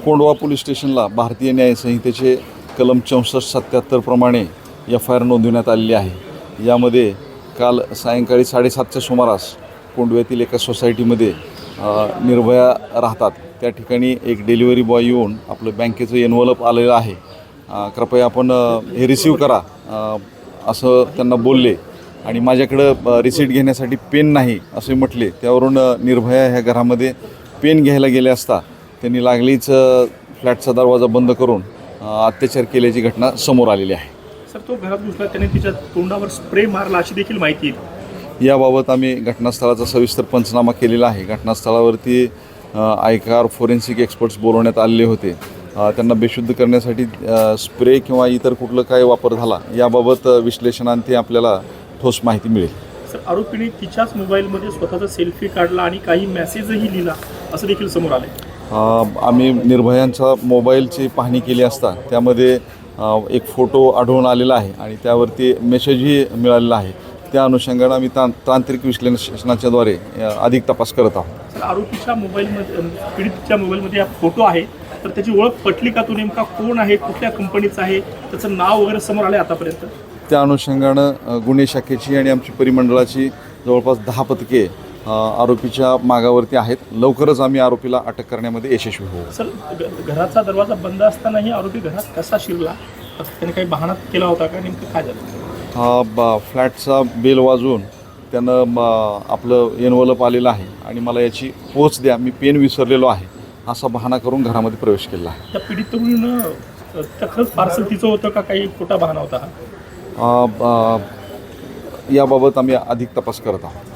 Kondhwa police स्टेशनला भारतीय न्याय संहितेचे कलम 64-77 प्रमाणे FIR नोंदवण्यात आलेली आहे। यामध्ये काल सायंकाळी 7:30च्या सुमारास कोंडव्यातील एका सोसायटीमध्ये निर्भया राहतात त्या ठिकाणी एक डिलिव्हरी बॉय येऊन आपलं बँकेचं एनव्हलप आलेलं आहे, कृपया आपण हे रिसीव करा असं त्यांना बोलले आणि माझ्याकडं रिसीट घेण्यासाठी पेन नाही असे म्हटले। त्यावरून निर्भया ह्या घरामध्ये पेन घ्यायला गेले असता त्यांनी लागलीच फ्लॅटचा दरवाजा बंद करून अत्याचार केल्याची घटना समोर आलेली आहे। सर, तो घरात घुसला, त्याने तिच्या तोंडावर स्प्रे मारला अशी देखील माहिती आहे। याबाबत आम्ही घटनास्थळाचा सविस्तर पंचनामा केलेला आहे। घटनास्थळावरती आयकार फोरेन्सिक एक्सपर्ट्स बोलवण्यात आलेले होते। त्यांना बेशुद्ध करण्यासाठी स्प्रे किंवा इतर कुठलं काय वापर झाला याबाबत विश्लेषणांती आपल्याला ठोस माहिती मिळेल। सर, आरोपीने तिच्याच मोबाईलमध्ये स्वतःचा सेल्फी काढला आणि काही मेसेजही लिहिला असं देखील समोर आले। आम्ही निर्भयांचा मोबाईलची पाहणी केली असता त्यामध्ये एक फोटो आढळून आलेला आहे आणि त्यावरती मेसेजही मिळालेला आहे। त्या अनुषंगाने आम्ही तांत्रिक विश्लेषणाच्याद्वारे अधिक तपास करत आहोत। सर, आरोपीच्या मोबाईलमध्ये, पीडितच्या मोबाईलमध्ये हा फोटो आहे, तर त्याची ओळख पटली का? तो नेमका कोण आहे, कुठल्या कंपनीचा आहे, त्याचं नाव वगैरे समोर आलं आतापर्यंत? त्या अनुषंगानं गुन्हे शाखेची आणि आमची परिमंडळाची जवळपास 10 पथके आरोपीच्या मागावरती आहेत। लवकरच आम्ही आरोपीला अटक करण्यामध्ये यशस्वी होऊ। सर, घराचा दरवाजा बंद असतानाही आरोपी घरात कसा शिरला? त्याने काही बहाणा केला होता का? नेमकं काय झालं? फ्लॅटचा बेल वाजवून त्यानं आपलं एनव्हलप आलेलं आहे आणि मला याची पोच द्या, मी पेन विसरलेलो आहे असा बहाणा करून घरामध्ये प्रवेश केला आहे। त्या पीडित तरुणीनं त्या खरंच पार्सल तिचं होतं का काही खोटा बहाणा होता हा? याबाबत आम्ही अधिक तपास करत आहोत।